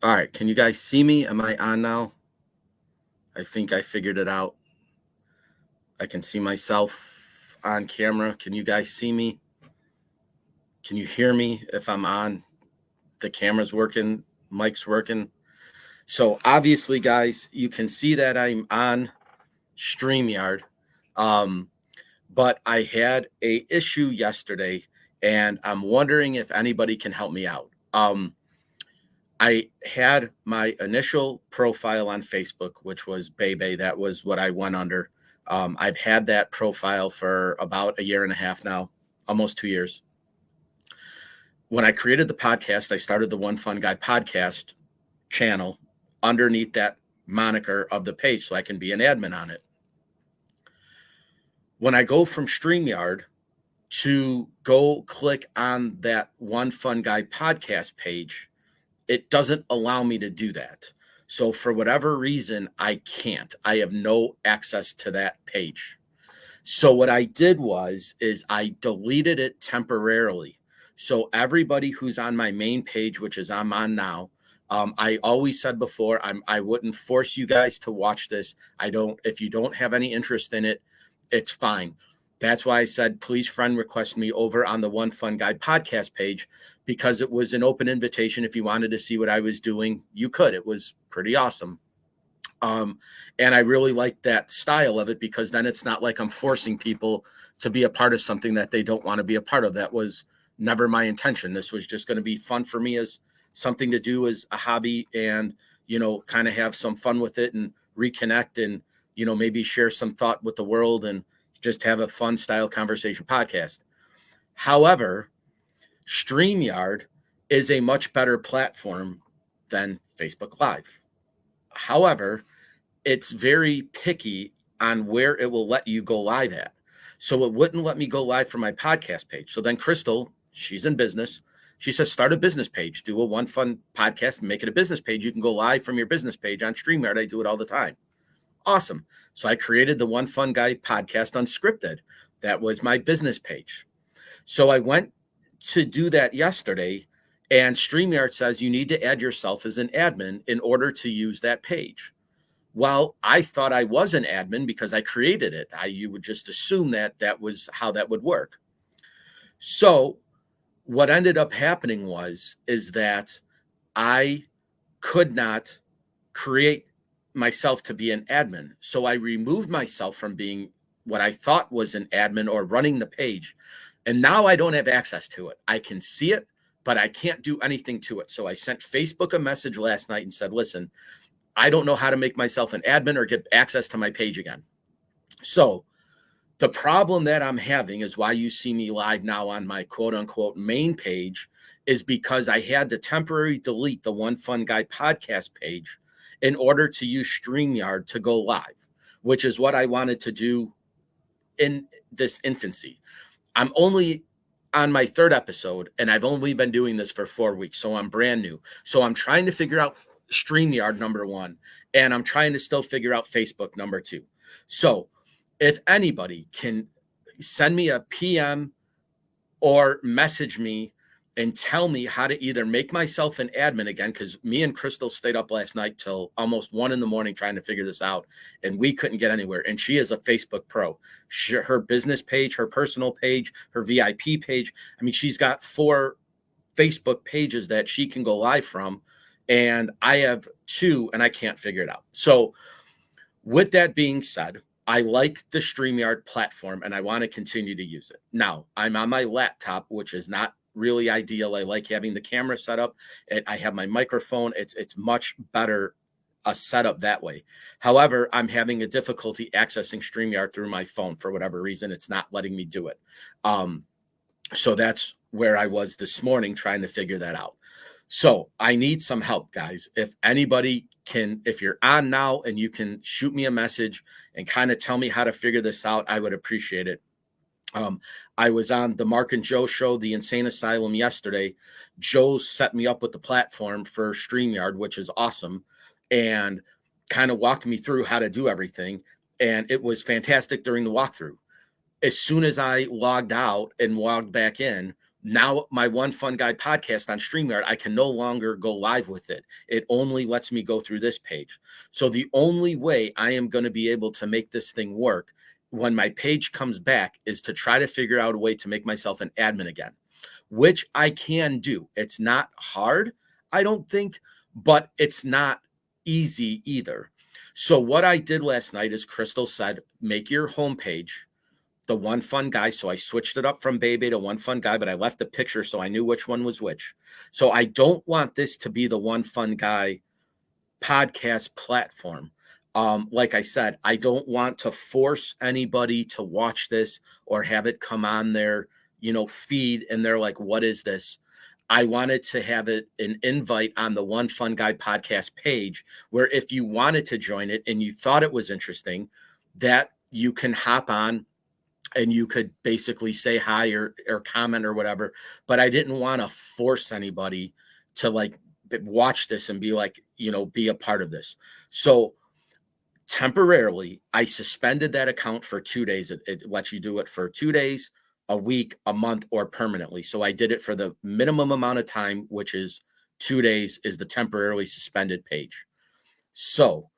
All right, can you guys see me? Am I on now? I think I figured it out. I can see myself on camera. Can you guys see me? Can you hear me if I'm on? The camera's working, mic's working. So obviously, guys, you can see that I'm on StreamYard. Um, but I had a issue yesterday, and I'm wondering if anybody can help me out. I had my initial profile on Facebook, which was Bebe. That was what I went under. I've had that profile for about a year and a half now, almost 2 years. When I created the podcast, I started the One Fun Guy podcast channel underneath that moniker of the page so I can be an admin on it. When I go from StreamYard to go click on that One Fun Guy podcast page, it doesn't allow me to do that. So for whatever reason, I can't. I have no access to that page. So what I did is I deleted it temporarily. So everybody who's on my main page, which is I'm on now, I always said before, I wouldn't force you guys to watch this. If you don't have any interest in it, it's fine. That's why I said, please friend request me over on the One Fun Guy podcast page, because it was an open invitation. If you wanted to see what I was doing, you could. It was pretty awesome. And I really like that style of it, because then it's not like I'm forcing people to be a part of something that they don't want to be a part of. That was never my intention. This was just going to be fun for me, as something to do as a hobby, and, kind of have some fun with it and reconnect, and, maybe share some thought with the world and just have a fun style conversation podcast. However, StreamYard is a much better platform than Facebook Live. However, it's very picky on where it will let you go live at. So it wouldn't let me go live from my podcast page. So then Crystal, she's in business. She says, start a business page, do a One Fun podcast and make it a business page. You can go live from your business page on StreamYard. I do it all the time. Awesome. So I created the One Fun Guy podcast unscripted. That was my business page. So I went to do that yesterday, and StreamYard says you need to add yourself as an admin in order to use that page. Well, I thought I was an admin because I created it. You would just assume that that was how that would work. So what ended up happening is that I could not create myself to be an admin. So I removed myself from being what I thought was an admin or running the page. And now I don't have access to it. I can see it, but I can't do anything to it. So I sent Facebook a message last night and said, listen, I don't know how to make myself an admin or get access to my page again. So the problem that I'm having is why you see me live now on my quote unquote main page, is because I had to temporarily delete the One Fun Guy podcast page in order to use StreamYard to go live, which is what I wanted to do in this infancy. I'm only on my third episode, and I've only been doing this for 4 weeks, so I'm brand new. So I'm trying to figure out StreamYard, number one, and I'm trying to still figure out Facebook, number two. So if anybody can send me a PM or message me and tell me how to either make myself an admin again, because me and Crystal stayed up last night till almost 1 a.m. trying to figure this out, and we couldn't get anywhere. And she is a Facebook pro. Her business page, her personal page, her VIP page. I mean, she's got 4 Facebook pages that she can go live from, and I have 2, and I can't figure it out. So with that being said, I like the StreamYard platform, and I want to continue to use it. Now, I'm on my laptop, which is not really ideal. I like having the camera set up. I have my microphone. It's much better a setup that way. However, I'm having a difficulty accessing StreamYard through my phone for whatever reason. It's not letting me do it. So that's where I was this morning trying to figure that out. So I need some help, guys. If anybody can, if you're on now and you can shoot me a message and kind of tell me how to figure this out, I would appreciate it. I was on the Mark and Joe show, the Insane Asylum, yesterday. Joe set me up with the platform for StreamYard, which is awesome, and kind of walked me through how to do everything. And it was fantastic during the walkthrough. As soon as I logged out and logged back in, Now my One Fun Guy podcast on StreamYard, I can no longer go live with it. It only lets me go through this page. So the only way I am going to be able to make this thing work when my page comes back is to try to figure out a way to make myself an admin again, which I can do. It's not hard, I don't think, but it's not easy either. So what I did last night is Crystal said, make your homepage the One Fun Guy. So I switched it up from Bebe to One Fun Guy, but I left the picture so I knew which one was which. So I don't want this to be the One Fun Guy podcast platform. Like I said, I don't want to force anybody to watch this or have it come on their, feed and they're like, what is this? I wanted to have it an invite on the One Fun Guy podcast page where if you wanted to join it and you thought it was interesting, that you can hop on and you could basically say hi or comment or whatever. But I didn't want to force anybody to like watch this and be like, be a part of this. So temporarily, I suspended that account for 2 days. It lets you do it for 2 days, a week, a month, or permanently. So I did it for the minimum amount of time, which is 2 days, is the temporarily suspended page. So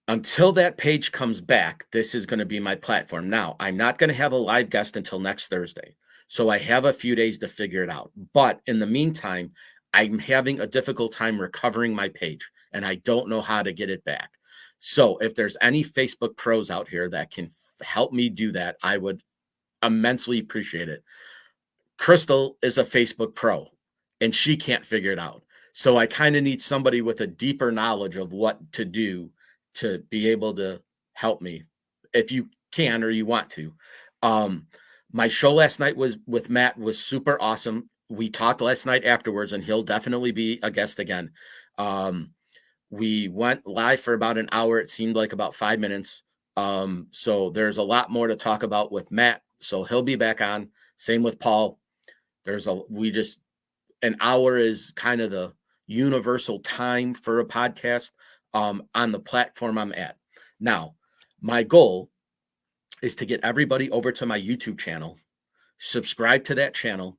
until that page comes back, this is going to be my platform. Now, I'm not going to have a live guest until next Thursday. So I have a few days to figure it out. But in the meantime, I'm having a difficult time recovering my page, and I don't know how to get it back. So if there's any Facebook pros out here that can help me do that, I would immensely appreciate it. Crystal is a Facebook pro, and she can't figure it out. So I kind of need somebody with a deeper knowledge of what to do to be able to help me if you can or you want to. My show last night with Matt was super awesome. We talked last night afterwards, and he'll definitely be a guest again. We went live for about an hour. It seemed like about 5 minutes. So there's a lot more to talk about with Matt. So he'll be back on. Same with Paul. An hour is kind of the universal time for a podcast on the platform I'm at. Now, my goal is to get everybody over to my YouTube channel, subscribe to that channel.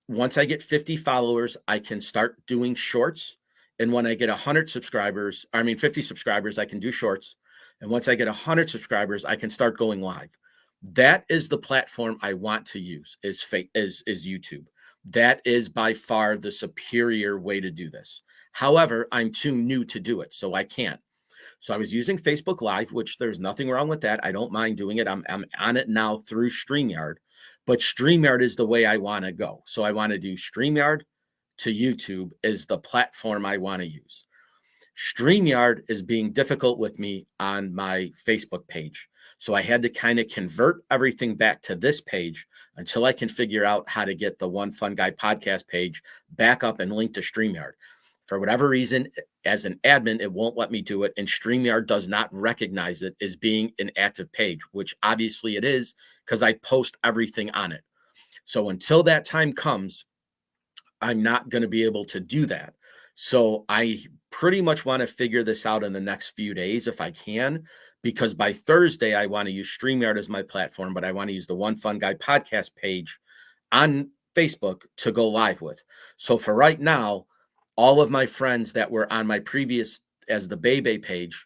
Once I get 50 followers, I can start doing shorts. And when I get 50 subscribers, I can do shorts. And once I get 100 subscribers, I can start going live. That is the platform I want to use is YouTube. That is by far the superior way to do this. However, I'm too new to do it, so I can't. So I was using Facebook Live, which there's nothing wrong with that. I don't mind doing it. I'm on it now through StreamYard, but StreamYard is the way I want to go. So I want to do StreamYard to YouTube is the platform I want to use. StreamYard is being difficult with me on my Facebook page. So I had to kind of convert everything back to this page until I can figure out how to get the One Fun Guy podcast page back up and linked to StreamYard. For whatever reason, as an admin, it won't let me do it. And StreamYard does not recognize it as being an active page, which obviously it is because I post everything on it. So until that time comes, I'm not going to be able to do that. So I pretty much want to figure this out in the next few days if I can, because by Thursday, I want to use StreamYard as my platform, but I want to use the One Fun Guy podcast page on Facebook to go live with. So for right now, all of my friends that were on my previous as the Bebe page,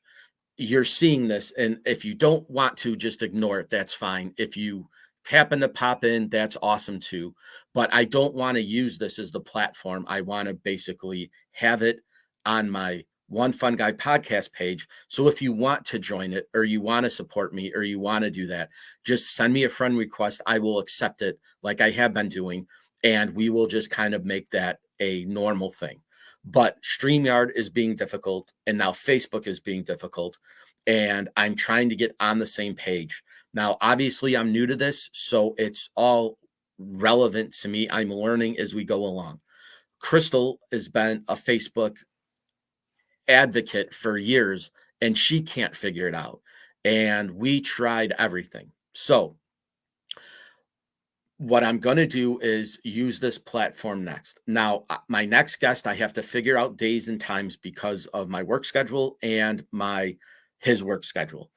you're seeing this. And if you don't want to, just ignore it. That's fine. If you happen to pop in, that's awesome too. But I don't want to use this as the platform. I want to basically have it on my One Fun Guy podcast page. So if you want to join it or you want to support me or you want to do that, just send me a friend request. I will accept it like I have been doing. And we will just kind of make that a normal thing. But StreamYard is being difficult. And now Facebook is being difficult. And I'm trying to get on the same page. Now, obviously, I'm new to this, so it's all relevant to me. I'm learning as we go along. Crystal has been a Facebook advocate for years, and she can't figure it out. And we tried everything. So what I'm going to do is use this platform next. Now, my next guest, I have to figure out days and times because of my work schedule and his work schedule.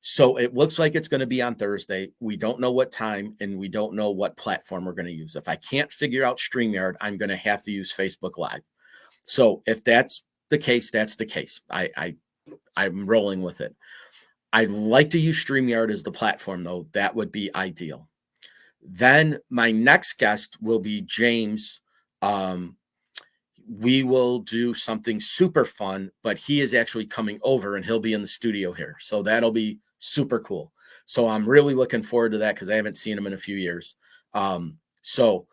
So it looks like it's going to be on Thursday. We don't know what time, and we don't know what platform we're going to use. If I can't figure out StreamYard, I'm going to have to use Facebook Live. So if that's the case, that's the case. I'm rolling with it. I'd like to use StreamYard as the platform, though. That would be ideal. Then my next guest will be James. We will do something super fun, but he is actually coming over and he'll be in the studio here. So that'll be super cool. So I'm really looking forward to that because I haven't seen him in a few years. So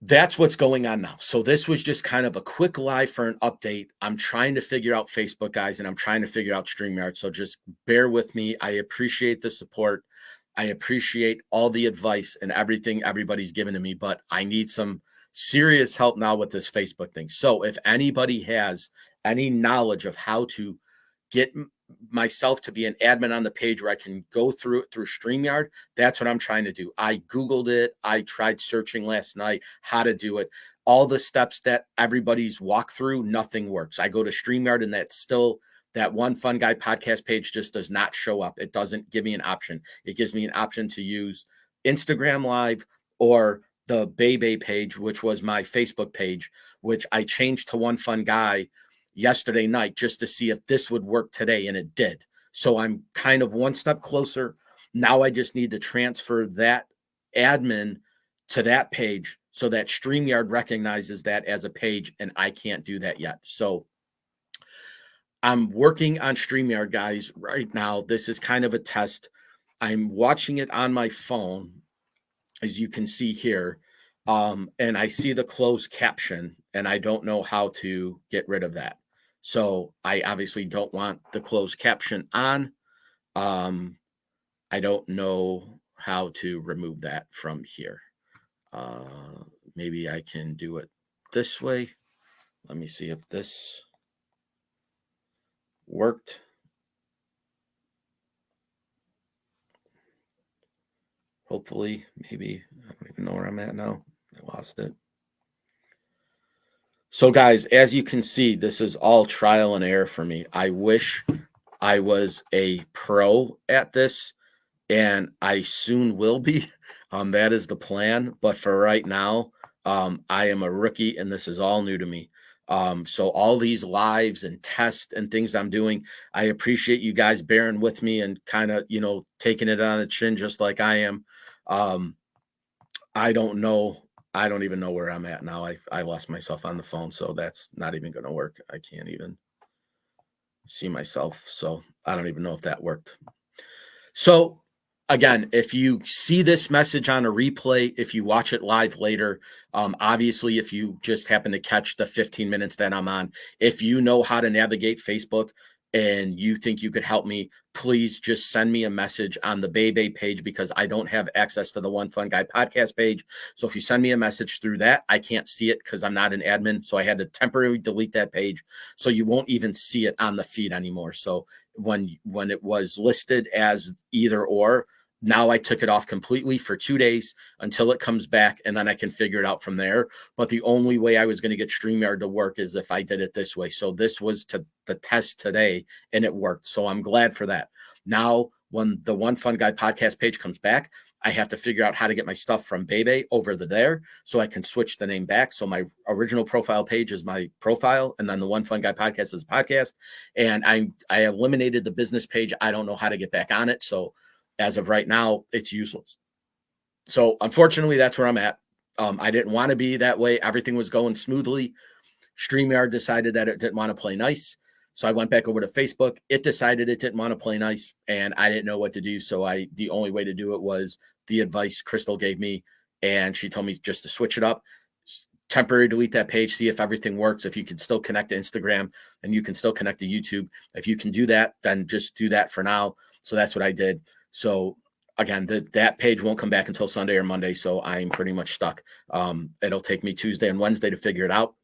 that's what's going on now. So this was just kind of a quick live for an update. I'm trying to figure out Facebook, guys, and I'm trying to figure out StreamYard. So just bear with me. I appreciate the support. I appreciate all the advice and everything everybody's given to me, but I need some serious help now with this Facebook thing. So if anybody has any knowledge of how to get myself to be an admin on the page where I can go through it through StreamYard, that's what I'm trying to do. I Googled it. I tried searching last night how to do it. All the steps that everybody's walked through, nothing works. I go to StreamYard and that's still that One Fun Guy podcast page just does not show up. It doesn't give me an option. It gives me an option to use Instagram Live or the Bebe page, which was my Facebook page, which I changed to One Fun Guy yesterday night just to see if this would work today, and it did. So I'm kind of one step closer. Now I just need to transfer that admin to that page so that StreamYard recognizes that as a page, and I can't do that yet. So I'm working on StreamYard, guys, right now. This is kind of a test. I'm watching it on my phone, as you can see here, and I see the closed caption, and I don't know how to get rid of that. So I obviously don't want the closed caption on. I don't know how to remove that from here. Maybe I can do it this way. Let me see if this worked. Hopefully, maybe. I don't even know where I'm at now. I lost it. So guys, as you can see, this is all trial and error for me. I wish I was a pro at this, and I soon will be. That is the plan. But for right now, I am a rookie, and this is all new to me. So all these lives and tests and things I'm doing, I appreciate you guys bearing with me and kind of, taking it on the chin just like I am. I don't know. I don't even know where I'm at now. I lost myself on the phone, so that's not even going to work. I can't even see myself, so I don't even know if that worked. So again, if you see this message on a replay, if you watch it live later, obviously, if you just happen to catch the 15 minutes that I'm on, if you know how to navigate Facebook and you think you could help me, please just send me a message on the Bebe page because I don't have access to the One Fun Guy podcast page. So if you send me a message through that, I can't see it because I'm not an admin. So I had to temporarily delete that page. So you won't even see it on the feed anymore. So when it was listed as either or, now I took it off completely for 2 days until it comes back, and then I can figure it out from there. But the only way I was going to get StreamYard to work is if I did it this way. So this was the test today, and it worked. So I'm glad for that. Now, when the One Fun Guy podcast page comes back, I have to figure out how to get my stuff from Bebe over to there so I can switch the name back. So my original profile page is my profile, and then the One Fun Guy podcast is podcast. And I eliminated the business page. I don't know how to get back on it. So as of right now, it's useless. So unfortunately, that's where I'm at. I didn't want to be that way. Everything was going smoothly. StreamYard decided that it didn't want to play nice. So I went back over to Facebook. It decided it didn't want to play nice, and I didn't know what to do. So the only way to do it was the advice Crystal gave me, and she told me just to switch it up, temporarily delete that page, see if everything works. If you can still connect to Instagram and you can still connect to YouTube, if you can do that, then just do that for now. So that's what I did. So again, that page won't come back until Sunday or Monday. So I'm pretty much stuck. It'll take me Tuesday and Wednesday to figure it out.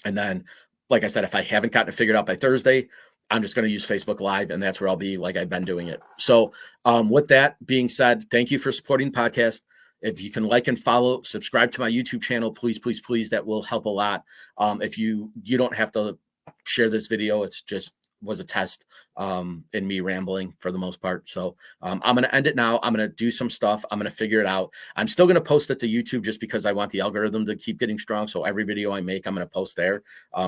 And then, like I said, if I haven't gotten it figured out by Thursday, I'm just going to use Facebook Live, and that's where I'll be like I've been doing it. So with that being said, thank you for supporting the podcast. If you can like and follow, subscribe to my YouTube channel, please, please, please. That will help a lot. If you don't have to share this video, it's just was a test in me rambling for the most part. So I'm going to end it now. I'm going to do some stuff. I'm going to figure it out. I'm still going to post it to YouTube just because I want the algorithm to keep getting strong. So every video I make, I'm going to post there.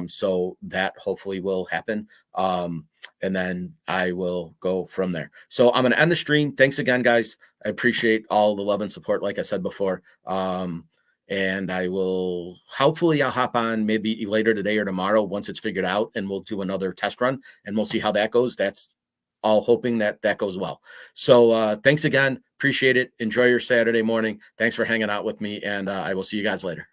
So that hopefully will happen. And then I will go from there. So I'm going to end the stream. Thanks again, guys. I appreciate all the love and support, like I said before. And I will, hopefully I'll hop on maybe later today or tomorrow once it's figured out, and we'll do another test run and we'll see how that goes. That's all hoping that that goes well. So thanks again. Appreciate it. Enjoy your Saturday morning. Thanks for hanging out with me, and I will see you guys later.